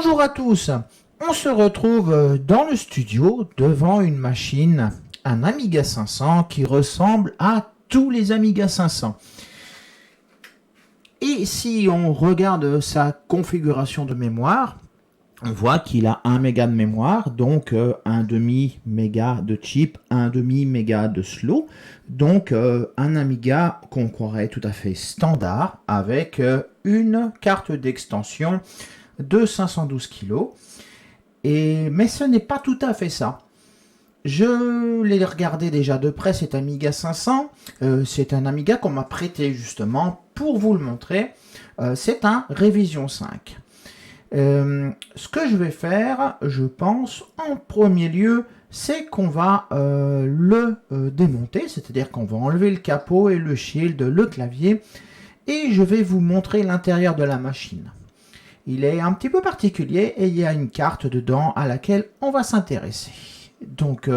Bonjour à tous, on se retrouve dans le studio devant une machine, un Amiga 500 qui ressemble à tous les Amiga 500. Et si on regarde sa configuration de mémoire, on voit qu'il a 1 méga de mémoire, donc un demi méga de chip, un demi méga de slow, donc un Amiga qu'on croirait tout à fait standard avec une carte d'extension de 512 kg. Mais ce n'est pas tout à fait ça. Je l'ai regardé déjà de près, cet Amiga 500. C'est un Amiga qu'on m'a prêté justement pour vous le montrer. C'est un Révision 5. Ce que je vais faire, je pense, en premier lieu, c'est qu'on va le démonter, c'est-à-dire qu'on va enlever le capot et le shield, le clavier, et je vais vous montrer l'intérieur de la machine. Il est un petit peu particulier et il y a une carte dedans à laquelle on va s'intéresser. Donc,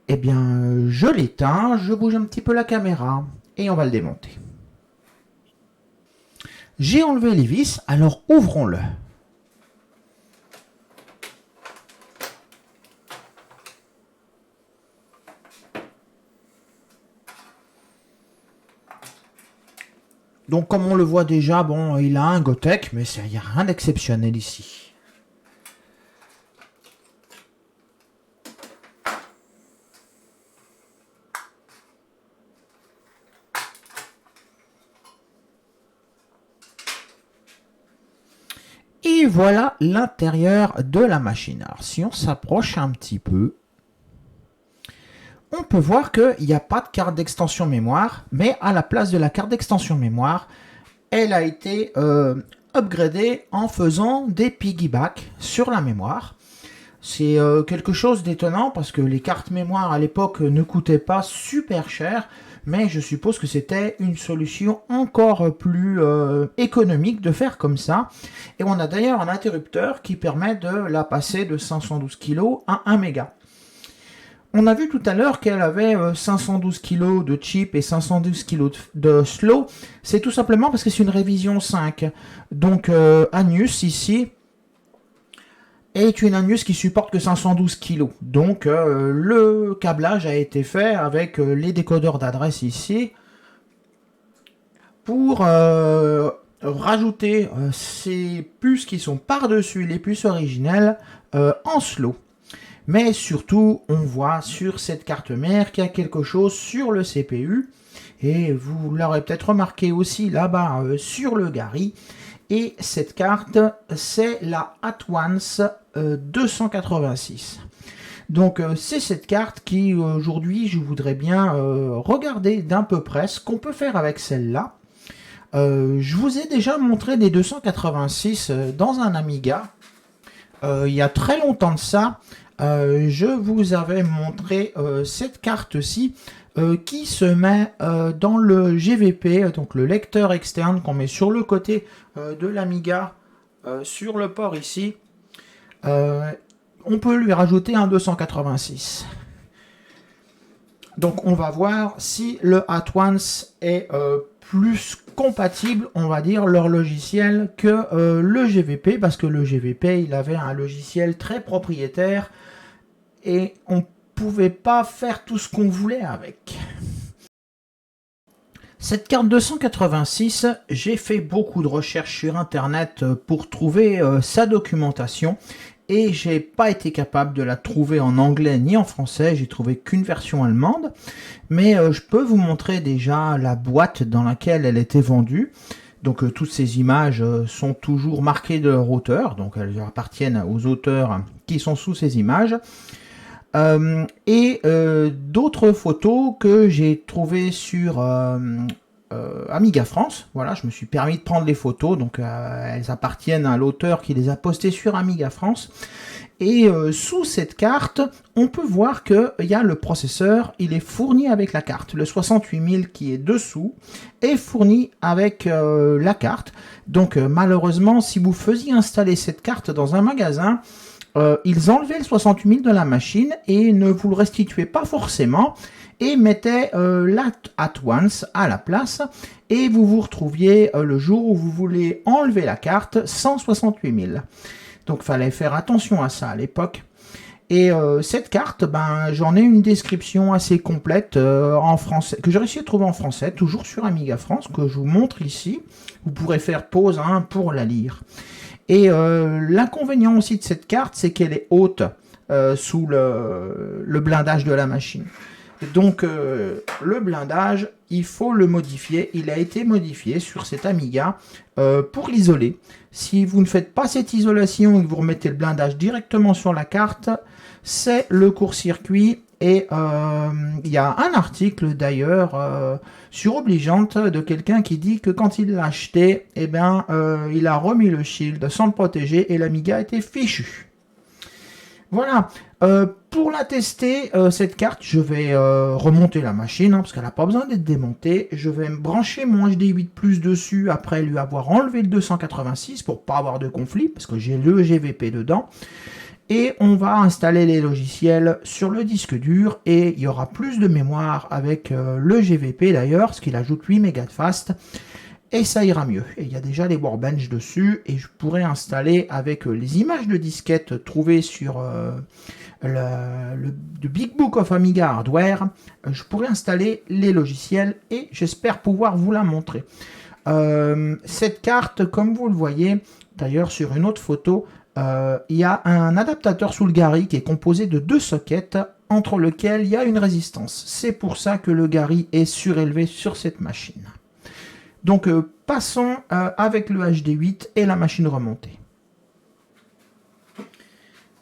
eh bien, je l'éteins, je bouge un petit peu la caméra et on va le démonter. J'ai enlevé les vis, alors ouvrons-le. Donc comme on le voit déjà, bon, il a un Gotek, mais il n'y a rien d'exceptionnel ici. Et voilà l'intérieur de la machine. Alors si on s'approche un petit peu, on peut voir qu'il n'y a pas de carte d'extension mémoire, mais à la place de la carte d'extension mémoire, elle a été upgradée en faisant des piggybacks sur la mémoire. C'est quelque chose d'étonnant parce que les cartes mémoire à l'époque ne coûtaient pas super cher, mais je suppose que c'était une solution encore plus économique de faire comme ça. Et on a d'ailleurs un interrupteur qui permet de la passer de 512 kg à 1 méga. On a vu tout à l'heure qu'elle avait 512 kg de chip et 512 kg de slow. C'est tout simplement parce que c'est une révision 5. Donc Agnus ici est une Agnus qui supporte que 512 kg. Donc le câblage a été fait avec les décodeurs d'adresse ici pour rajouter ces puces qui sont par-dessus les puces originelles en slow. Mais surtout, on voit sur cette carte mère qu'il y a quelque chose sur le CPU. Et vous l'aurez peut-être remarqué aussi là-bas sur le Gary. Et cette carte, c'est la Atwans 286. Donc c'est cette carte qui, aujourd'hui, je voudrais bien regarder d'un peu près ce qu'on peut faire avec celle-là. Je vous ai déjà montré des 286 dans un Amiga. Il y a très longtemps de ça. Je vous avais montré cette carte-ci qui se met dans le GVP, donc le lecteur externe qu'on met sur le côté de l'Amiga, sur le port ici. On peut lui rajouter un 286. Donc on va voir si le Atwans est plus compatible, on va dire, leur logiciel que le GVP, parce que le GVP, il avait un logiciel très propriétaire et on pouvait pas faire tout ce qu'on voulait avec. Cette carte 286, j'ai fait beaucoup de recherches sur internet pour trouver sa documentation et j'ai pas été capable de la trouver en anglais ni en français, j'ai trouvé qu'une version allemande, mais je peux vous montrer déjà la boîte dans laquelle elle était vendue. Donc toutes ces images sont toujours marquées de leur auteur, donc elles appartiennent aux auteurs qui sont sous ces images. D'autres photos que j'ai trouvées sur Amiga France. Voilà, je me suis permis de prendre les photos, donc elles appartiennent à l'auteur qui les a postées sur Amiga France. Et sous cette carte, on peut voir qu'il y a le processeur, il est fourni avec la carte. Le 68000 qui est dessous est fourni avec la carte. Donc malheureusement, si vous faisiez installer cette carte dans un magasin, ils enlevaient le 68000 de la machine et ne vous le restituaient pas forcément et mettaient la Atwans à la place et vous vous retrouviez le jour où vous voulez enlever la carte sans 68000. Donc, fallait faire attention à ça à l'époque. Et cette carte, ben, j'en ai une description assez complète en français, que j'ai réussi à trouver en français, toujours sur Amiga France, que je vous montre ici. Vous pourrez faire pause pour la lire. Et l'inconvénient aussi de cette carte, c'est qu'elle est haute sous le blindage de la machine. Donc le blindage, il faut le modifier. Il a été modifié sur cet Amiga pour l'isoler. Si vous ne faites pas cette isolation et que vous remettez le blindage directement sur la carte, c'est le court-circuit. Et il y a un article d'ailleurs sur Obligeante de quelqu'un qui dit que quand il l'a acheté, eh ben, il a remis le shield sans le protéger et l'Amiga était fichu. Voilà, pour la tester, cette carte, je vais remonter la machine, parce qu'elle n'a pas besoin d'être démontée. Je vais brancher mon HD8+ dessus, après lui avoir enlevé le 286, pour pas avoir de conflit, parce que j'ai le GVP dedans. Et on va installer les logiciels sur le disque dur, et il y aura plus de mémoire avec le GVP d'ailleurs, ce qu'il ajoute 8 mégas de fast. Et ça ira mieux. Et il y a déjà les Workbench dessus, et je pourrais installer avec les images de disquettes trouvées sur le Big Book of Amiga Hardware, je pourrais installer les logiciels et j'espère pouvoir vous la montrer. Cette carte, comme vous le voyez, d'ailleurs sur une autre photo, il y a un adaptateur sous le Gary qui est composé de 2 sockets entre lesquels il y a une résistance. C'est pour ça que le Gary est surélevé sur cette machine. Donc passons avec le HD8 et la machine remontée.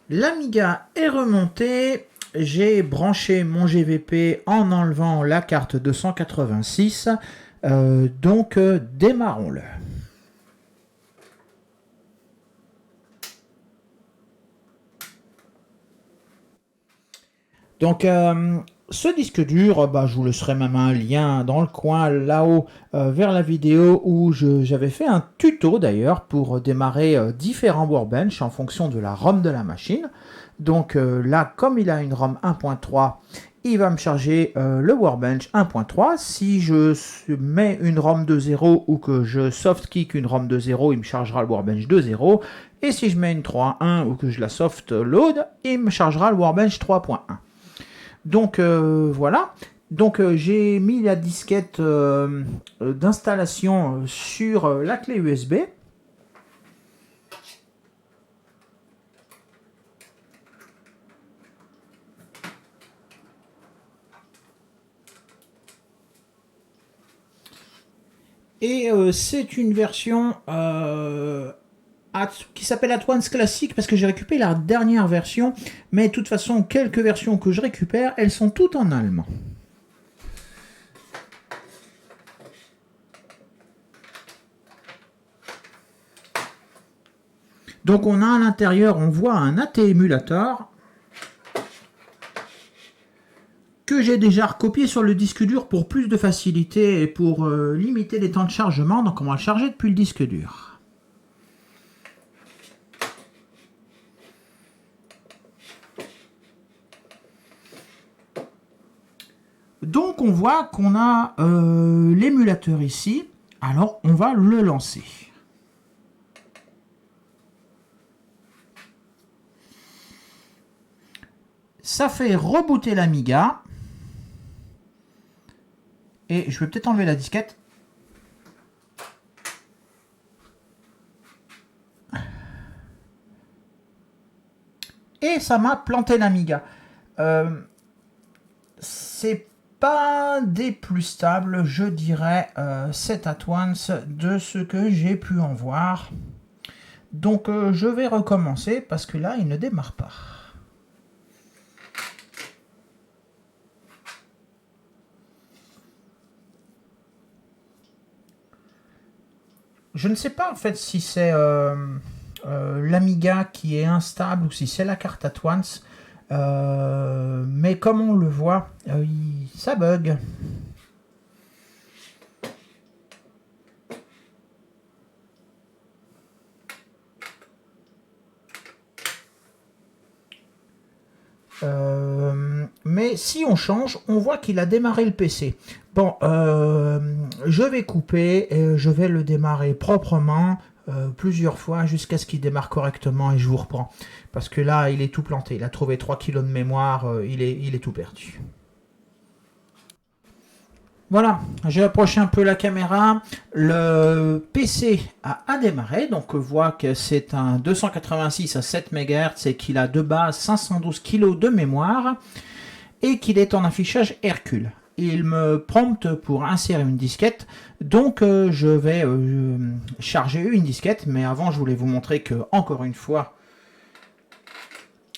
L'Amiga est remontée, j'ai branché mon GVP en enlevant la carte 286, donc démarrons-le. Donc ce disque dur, je vous laisserai même un lien dans le coin là-haut vers la vidéo où j'avais fait un tuto d'ailleurs pour démarrer différents Workbench en fonction de la ROM de la machine. Donc là, comme il a une ROM 1.3, il va me charger le Workbench 1.3. Si je mets une ROM 2.0 ou que je soft-kick une ROM 2.0, il me chargera le Workbench 2.0. Et si je mets une 3.1 ou que je la soft-load, il me chargera le Workbench 3.1. Donc voilà, donc j'ai mis la disquette d'installation sur la clé USB. Et c'est une version qui s'appelle At-Once Classic parce que j'ai récupéré la dernière version, mais de toute façon, quelques versions que je récupère, elles sont toutes en allemand. Donc on a à l'intérieur, on voit un AT émulateur que j'ai déjà recopié sur le disque dur pour plus de facilité et pour limiter les temps de chargement. Donc on va le charger depuis le disque dur. Donc on voit qu'on a l'émulateur ici, alors on va le lancer. Ça fait rebooter l'Amiga. Et je vais peut-être enlever la disquette. Et ça m'a planté l'Amiga. C'est pas des plus stables, je dirais, cet At-Once de ce que j'ai pu en voir. Donc je vais recommencer parce que là, il ne démarre pas. Je ne sais pas en fait si c'est l'Amiga qui est instable ou si c'est la carte At-Once. Mais comme on le voit, ça bug. Mais si on change, on voit qu'il a démarré le PC. Bon, je vais couper et je vais le démarrer proprement. plusieurs fois jusqu'à ce qu'il démarre correctement et je vous reprends. Parce que là, il est tout planté. Il a trouvé 3 kilos de mémoire, il est tout perdu. Voilà, j'ai approché un peu la caméra. Le PC a démarré, donc on voit que c'est un 286 à 7 MHz et qu'il a de base 512 kg de mémoire et qu'il est en affichage Hercule. Il me prompte pour insérer une disquette, donc je vais charger une disquette, mais avant je voulais vous montrer que, encore une fois,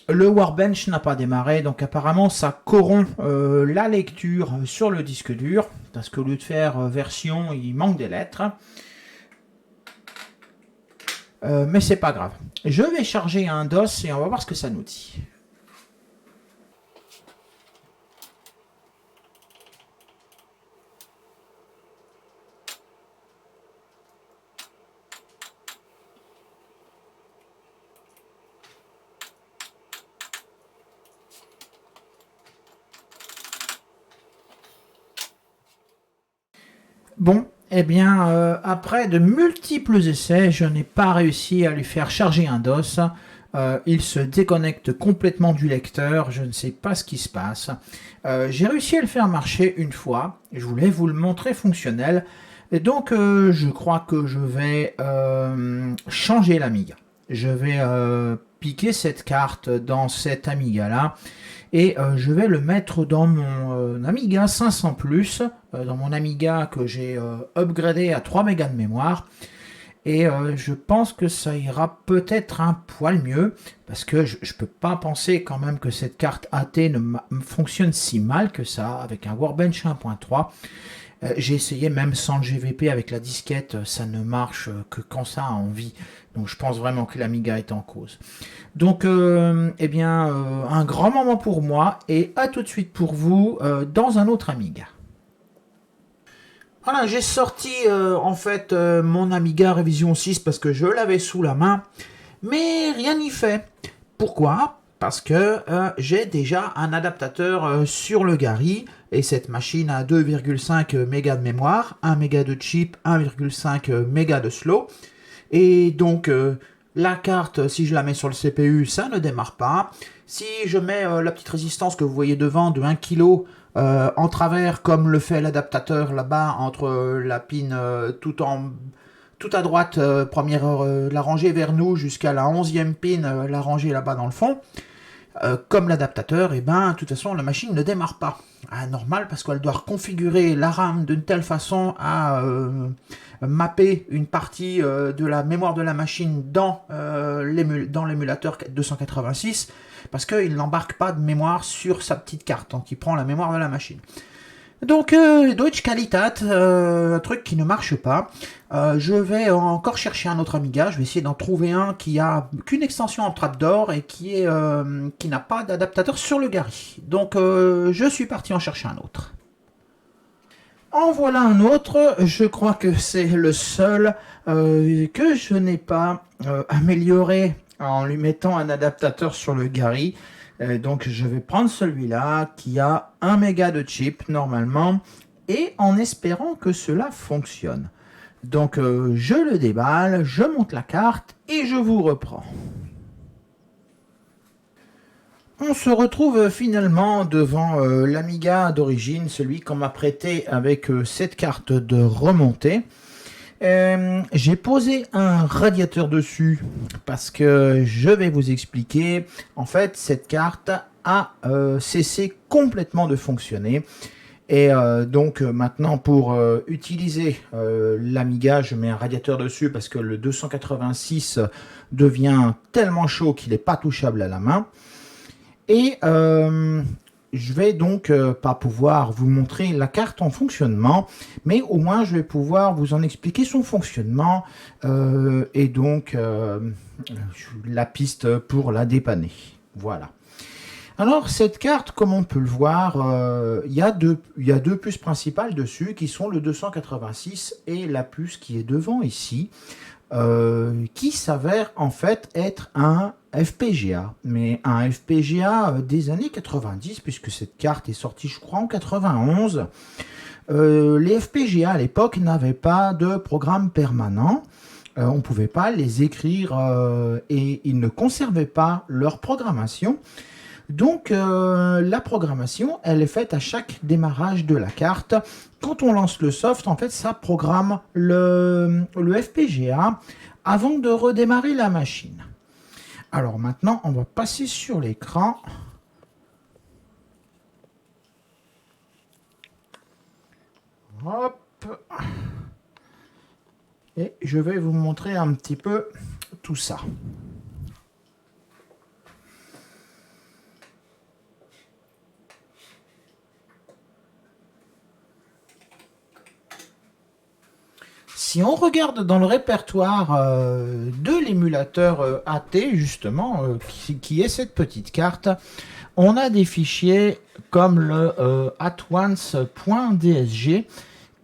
le Workbench n'a pas démarré, donc apparemment ça corrompt la lecture sur le disque dur, parce qu'au lieu de faire version, il manque des lettres. Mais c'est pas grave. Je vais charger un DOS et on va voir ce que ça nous dit. Bon, eh bien, après de multiples essais, je n'ai pas réussi à lui faire charger un DOS. Il se déconnecte complètement du lecteur, je ne sais pas ce qui se passe. J'ai réussi à le faire marcher une fois, je voulais vous le montrer fonctionnel. Et donc, je crois que je vais changer l'Amiga. Je vais piquer cette carte dans cet Amiga-là. Et je vais le mettre dans mon Amiga 500 Plus, dans mon Amiga que j'ai upgradé à 3 mégas de mémoire. Et je pense que ça ira peut-être un poil mieux, parce que je ne peux pas penser quand même que cette carte AT ne fonctionne si mal que ça, avec un Workbench 1.3. J'ai essayé même sans le GVP avec la disquette, ça ne marche que quand ça a envie. Donc je pense vraiment que l'Amiga est en cause. Donc eh bien, un grand moment pour moi et à tout de suite pour vous dans un autre Amiga. Voilà, j'ai sorti en fait mon Amiga Révision 6 parce que je l'avais sous la main, mais rien n'y fait. Pourquoi ? Parce que j'ai déjà un adaptateur sur le Gary et cette machine a 2,5 mégas de mémoire, 1 méga de chip, 1,5 méga de slow. Et donc la carte, si je la mets sur le CPU, ça ne démarre pas. Si je mets la petite résistance que vous voyez devant de 1 kg en travers, comme le fait l'adaptateur là-bas, entre la pin tout à droite, première la rangée vers nous, jusqu'à la 11e pin, la rangée là-bas dans le fond, comme l'adaptateur, et ben, de toute façon, la machine ne démarre pas. Normal, parce qu'elle doit reconfigurer la RAM d'une telle façon à mapper une partie de la mémoire de la machine dans l'émulateur 286, parce qu'il n'embarque pas de mémoire sur sa petite carte, donc il prend la mémoire de la machine. Donc, Deutsche Qualität, un truc qui ne marche pas. Je vais encore chercher un autre Amiga. Je vais essayer d'en trouver un qui a qu'une extension en trapdoor et qui n'a pas d'adaptateur sur le Gary. Donc, je suis parti en chercher un autre. En voilà un autre. Je crois que c'est le seul que je n'ai pas amélioré en lui mettant un adaptateur sur le Gary. Donc je vais prendre celui-là qui a 1 méga de chip normalement et en espérant que cela fonctionne. Donc je le déballe, je monte la carte et je vous reprends. On se retrouve finalement devant l'Amiga d'origine, celui qu'on m'a prêté avec cette carte de remontée. J'ai posé un radiateur dessus parce que je vais vous expliquer. En fait, cette carte a cessé complètement de fonctionner. Et donc maintenant, pour utiliser l'Amiga, je mets un radiateur dessus parce que le 286 devient tellement chaud qu'il n'est pas touchable à la main. Et je vais donc pas pouvoir vous montrer la carte en fonctionnement, mais au moins je vais pouvoir vous en expliquer son fonctionnement et donc la piste pour la dépanner. Voilà. Alors cette carte, comme on peut le voir, il y a deux puces principales dessus qui sont le 286 et la puce qui est devant ici, qui s'avère en fait être un FPGA, mais un FPGA des années 90, puisque cette carte est sortie je crois en 91. Les FPGA à l'époque n'avaient pas de programme permanent. on ne pouvait pas les écrire et ils ne conservaient pas leur programmation. Donc la programmation, elle est faite à chaque démarrage de la carte. Quand on lance le soft, en fait, ça programme le FPGA avant de redémarrer la machine. Alors maintenant, on va passer sur l'écran. Hop. Et je vais vous montrer un petit peu tout ça. Si on regarde dans le répertoire de l'émulateur AT, justement, qui est cette petite carte, on a des fichiers comme le atOnce.dsg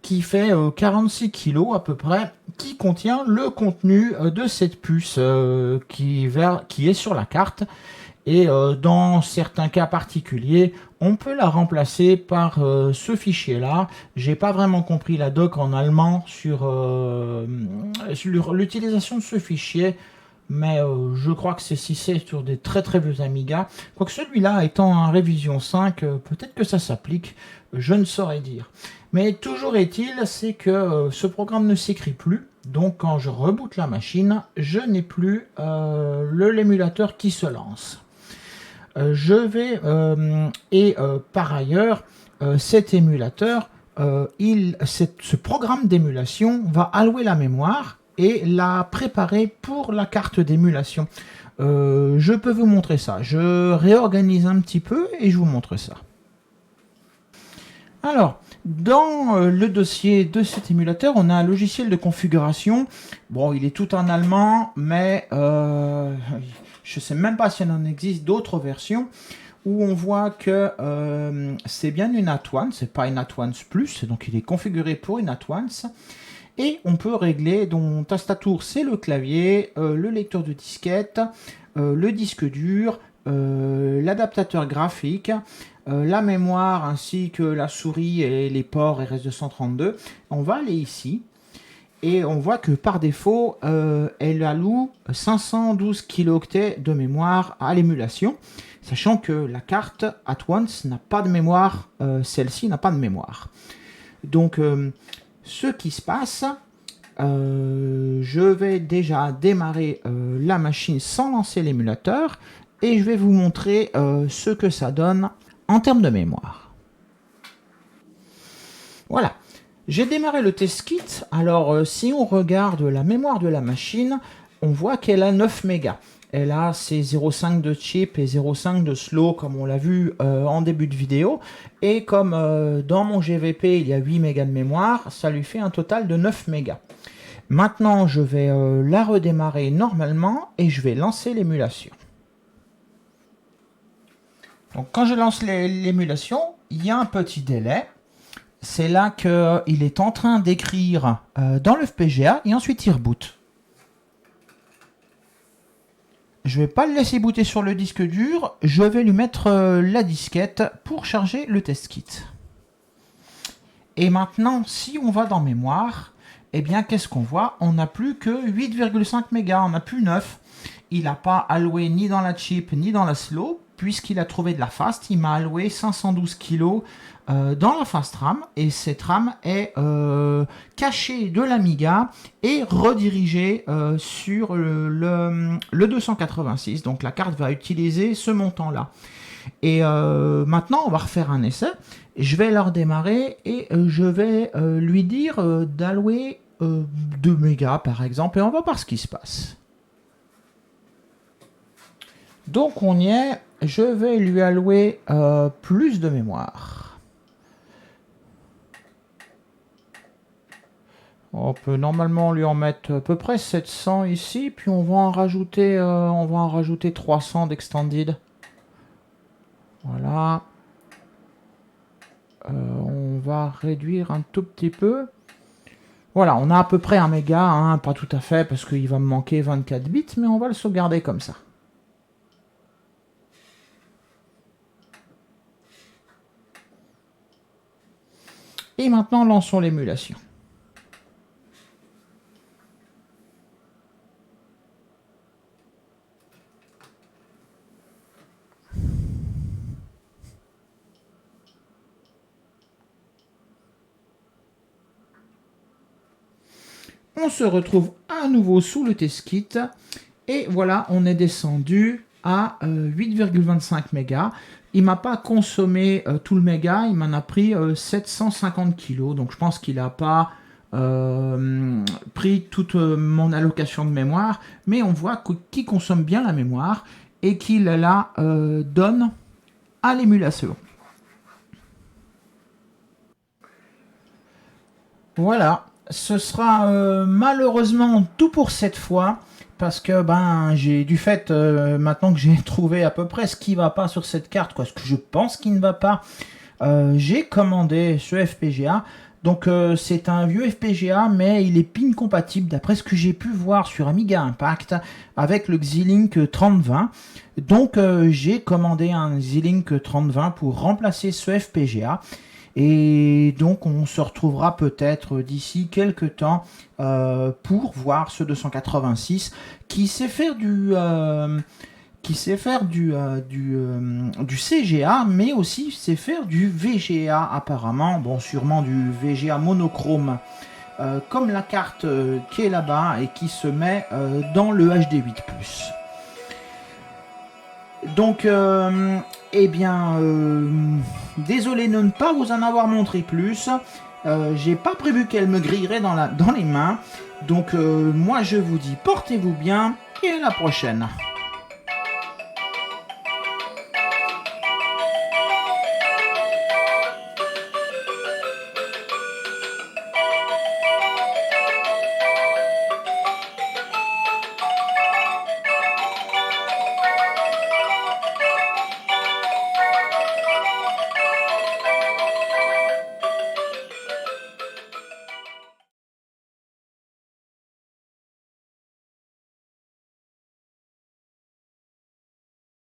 qui fait 46 kg à peu près, qui contient le contenu de cette puce qui est sur la carte. Et dans certains cas particuliers, on peut la remplacer par ce fichier-là. J'ai pas vraiment compris la doc en allemand sur l'utilisation de ce fichier, mais je crois que si c'est sur des très très vieux Amiga, quoique celui-là étant en révision 5, peut-être que ça s'applique, je ne saurais dire. Mais toujours est-il, c'est que ce programme ne s'écrit plus. Donc quand je reboot la machine, je n'ai plus l'émulateur qui se lance. Par ailleurs, cet émulateur, ce programme d'émulation va allouer la mémoire et la préparer pour la carte d'émulation. Je peux vous montrer ça. Je réorganise un petit peu et je vous montre ça. Alors, dans le dossier de cet émulateur, on a un logiciel de configuration. Bon, il est tout en allemand, mais je ne sais même pas s'il en existe d'autres versions où on voit que c'est bien une atOnce, c'est pas une atOnce Plus, donc il est configuré pour une atOnce. Et on peut régler, dont tastature c'est le clavier, le lecteur de disquette, le disque dur, l'adaptateur graphique, la mémoire ainsi que la souris et les ports RS232. On va aller ici et on voit que par défaut, elle alloue 512 kilooctets de mémoire à l'émulation, sachant que la carte atOnce n'a pas de mémoire, celle-ci n'a pas de mémoire. Donc, ce qui se passe, je vais déjà démarrer la machine sans lancer l'émulateur et je vais vous montrer ce que ça donne en termes de mémoire. Voilà, j'ai démarré le test kit. Alors si on regarde la mémoire de la machine, on voit qu'elle a 9 mégas. Elle a ses 0,5 de chip et 0,5 de slow comme on l'a vu en début de vidéo. Et comme dans mon GVP il y a 8 mégas de mémoire, ça lui fait un total de 9 mégas. Maintenant je vais la redémarrer normalement et je vais lancer l'émulation. Donc quand je lance l'émulation, il y a un petit délai. C'est là qu'il est en train d'écrire dans le FPGA et ensuite il reboot. Je ne vais pas le laisser booter sur le disque dur, je vais lui mettre la disquette pour charger le test kit. Et maintenant, si on va dans mémoire, eh bien qu'est-ce qu'on voit? On n'a plus que 8,5 mégas, on n'a plus 9. Il n'a pas alloué ni dans la chip ni dans la slow, puisqu'il a trouvé de la fast. Il m'a alloué 512 kg dans la fast RAM, et cette RAM est cachée de l'Amiga et redirigée sur le 286. Donc la carte va utiliser ce montant-là. Et maintenant, on va refaire un essai. Je vais le redémarrer et je vais lui dire d'allouer 2 mégas par exemple, et on va voir ce qui se passe. Donc on y est, je vais lui allouer plus de mémoire. On peut normalement lui en mettre à peu près 700 ici, puis on va en rajouter 300 d'extended. Voilà. On va réduire un tout petit peu. Voilà, on a à peu près 1 méga, hein, pas tout à fait parce qu'il va me manquer 24 bits, mais on va le sauvegarder comme ça. Et maintenant, lançons l'émulation. On se retrouve à nouveau sous le test kit. Et voilà, on est descendu à 8,25 mégas. Il m'a pas consommé tout le méga, il m'en a pris 750 kilos. Donc je pense qu'il n'a pas pris toute mon allocation de mémoire. Mais on voit qu'il consomme bien la mémoire et qu'il la donne à l'émulation. Voilà, ce sera malheureusement tout pour cette fois. Parce que j'ai du fait, maintenant que j'ai trouvé à peu près ce qui va pas sur cette carte, ce que je pense qui ne va pas, j'ai commandé ce FPGA. Donc c'est un vieux FPGA, mais il est pin compatible d'après ce que j'ai pu voir sur Amiga Impact avec le Xilinx 3020. Donc j'ai commandé un Xilinx 3020 pour remplacer ce FPGA. Et donc on se retrouvera peut-être d'ici quelques temps pour voir ce 286 qui sait faire du CGA, mais aussi sait faire du VGA apparemment. Bon, sûrement du VGA monochrome, comme la carte qui est là-bas et qui se met dans le HD8+. Donc, désolé de ne pas vous en avoir montré plus. J'ai pas prévu qu'elle me grillerait dans les mains. Donc, moi, je vous dis portez-vous bien et à la prochaine.